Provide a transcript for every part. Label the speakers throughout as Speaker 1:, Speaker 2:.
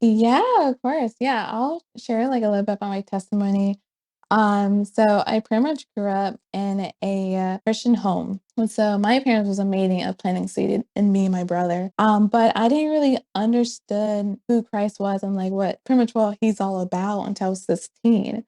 Speaker 1: Yeah, of course. Yeah, I'll share like a little bit about my testimony. So I pretty much grew up in a Christian home. And so my parents was amazing at planting seed in me and my brother. But I didn't really understand who Christ was and like what pretty much what he's all about until I was 16.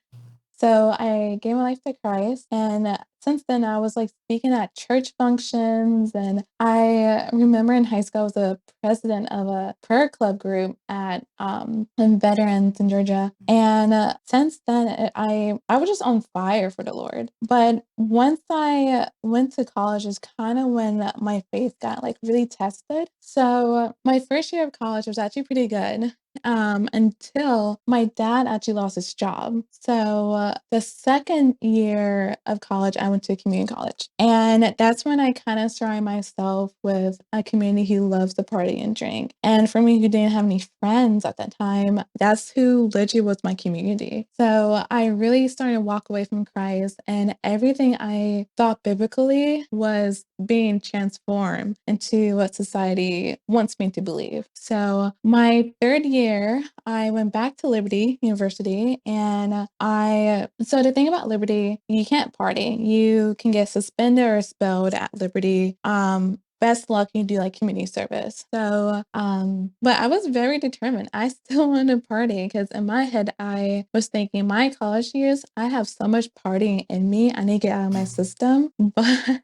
Speaker 1: So I gave my life to Christ. And since then, I was like speaking at church functions. And I remember in high school, I was the president of a prayer club group at in veterans in Georgia. And since then, I was just on fire for the Lord. But once I went to college, is kind of when my faith got like really tested. So my first year of college was actually pretty good until my dad actually lost his job. So the second year of college, I went to community college. And that's when I kind of surrounded myself with a community who loves to party and drink. And for me, who didn't have any friends at that time, that's who literally was my community. So I really started to walk away from Christ, and everything I thought biblically was being transformed into what society wants me to believe. So my third year, I went back to Liberty University, and so the thing about Liberty, you can't party. You can get suspended or expelled at Liberty. Best luck, you do like community service. So, but I was very determined. I still wanted to party because in my head, I was thinking my college years, I have so much partying in me. I need to get out of my system. But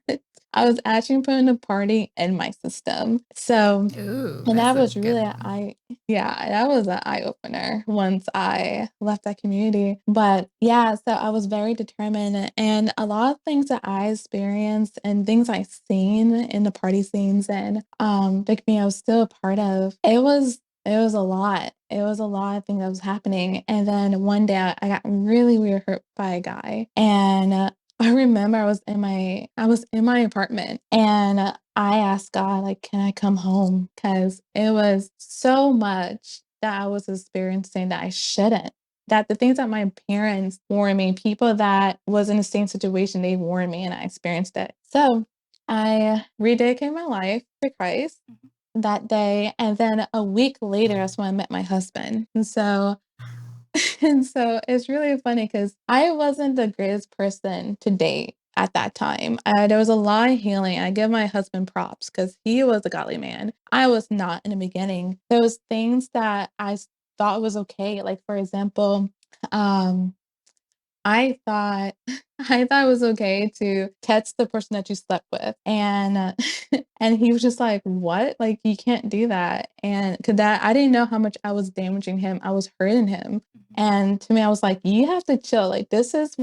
Speaker 1: I was actually putting a party in my system. So,
Speaker 2: Ooh,
Speaker 1: and
Speaker 2: that's
Speaker 1: that
Speaker 2: a
Speaker 1: was
Speaker 2: good
Speaker 1: really
Speaker 2: one.
Speaker 1: yeah, that was an eye opener once I left that community. But yeah, so I was very determined, and a lot of things that I experienced and things I seen in the party scenes and like me, I was still a part of. It was a lot. It was a lot of things that was happening. And then one day I got really, really hurt by a guy. And I remember I was in my apartment, and I asked God, like, can I come home? Because it was so much that I was experiencing that I shouldn't. That the things that my parents warned me, people that was in the same situation, they warned me, and I experienced it. So I rededicated my life to Christ that day. And then a week later, that's when I met my husband. And so and so it's really funny because I wasn't the greatest person to date at that time. There was a lot of healing. I give my husband props because he was a godly man. I was not in the beginning. There was things that thought was okay. Like for example, um, I thought I thought it was okay to text the person that you slept with, and and he was just like, "What? Like you can't do that." And cause that I didn't know how much I was damaging him. I was hurting him. And to me, I was like, "You have to chill. Like this is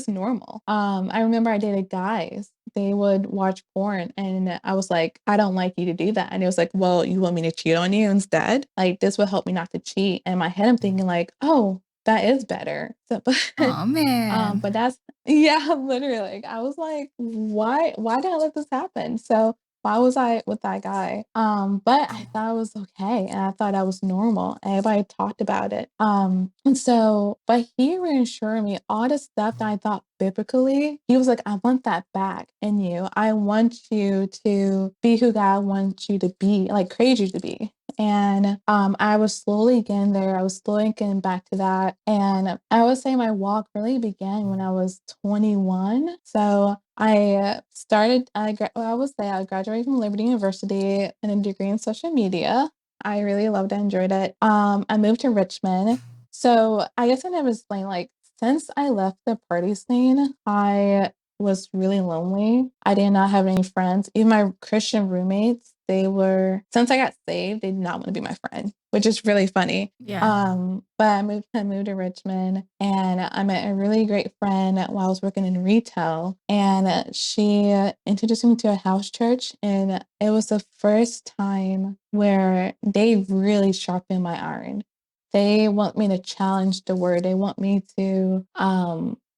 Speaker 1: normal." I remember I dated guys. They would watch porn, and I was like, "I don't like you to do that." And it was like, "Well, you want me to cheat on you instead? Like this will help me not to cheat." And in my head, I'm thinking like, "Oh, that is better." So,
Speaker 2: Oh man.
Speaker 1: but that's yeah, literally. Like, I was like, why did I let this happen? So why was I with that guy? But I thought it was okay, and I thought that was normal. Everybody talked about it. And so, but he reassured me all the stuff that I thought biblically. He was like, I want that back in you. I want you to be who God wants you to be, like created you to be. And I was slowly getting there. I was slowly getting back to that. And I would say my walk really began when I was 21. So I would say I graduated from Liberty University in a degree in social media. I really loved it, enjoyed it. I moved to Richmond. So I guess I never explained, like, since I left the party scene, I was really lonely. I did not have any friends. Even my Christian roommates, since I got saved, they did not want to be my friend, which is really funny.
Speaker 2: Yeah.
Speaker 1: But I moved to Richmond, and I met a really great friend while I was working in retail, and she introduced me to a house church, and it was the first time where they really sharpened my iron. They want me to challenge the word. They want me to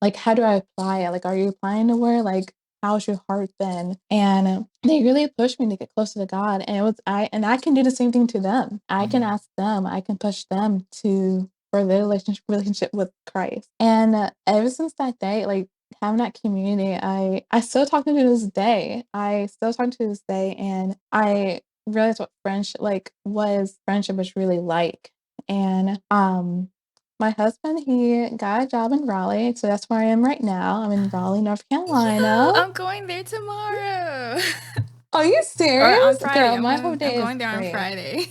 Speaker 1: like, how do I apply it? Like, are you applying the word? Like, how's your heart been? And they really pushed me to get closer to God. And I can do the same thing to them. I can ask them, I can push them to for their relationship with Christ. And ever since that day, like having that community, I still talk to this day. I still talk to this day, and I realized what friendship was really like. and my husband, he got a job in Raleigh, so that's where I am right now. I'm in Raleigh, North Carolina.
Speaker 2: Yeah, I'm going there tomorrow.
Speaker 1: Are you
Speaker 2: Or on
Speaker 1: serious?
Speaker 2: Friday.
Speaker 1: Girl, my whole
Speaker 2: I'm
Speaker 1: day is
Speaker 2: going there on
Speaker 1: free.
Speaker 2: Friday.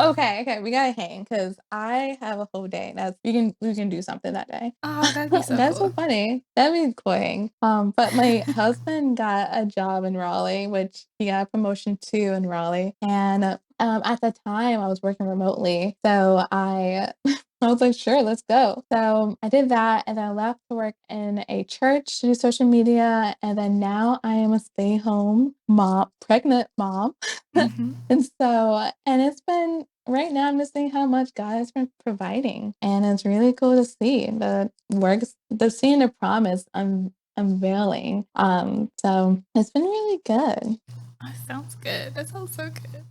Speaker 1: Okay, we gotta hang because I have a whole day. That's we can do something that day.
Speaker 2: Oh, that'd be so
Speaker 1: That's so
Speaker 2: cool.
Speaker 1: funny. That'd be cool. But my husband got a job in Raleigh, which he got a promotion to in Raleigh. And at the time I was working remotely. So I was like, sure, let's go. So I did that and then I left to work in a church to do social media. And then now I am a stay-home mom, pregnant mom.
Speaker 2: Mhm.
Speaker 1: And so, and it's been right now, I'm just seeing how much God has been providing. And it's really cool to see the works, the seeing the promise unveiling. So it's been really good.
Speaker 2: That sounds good. That sounds so good.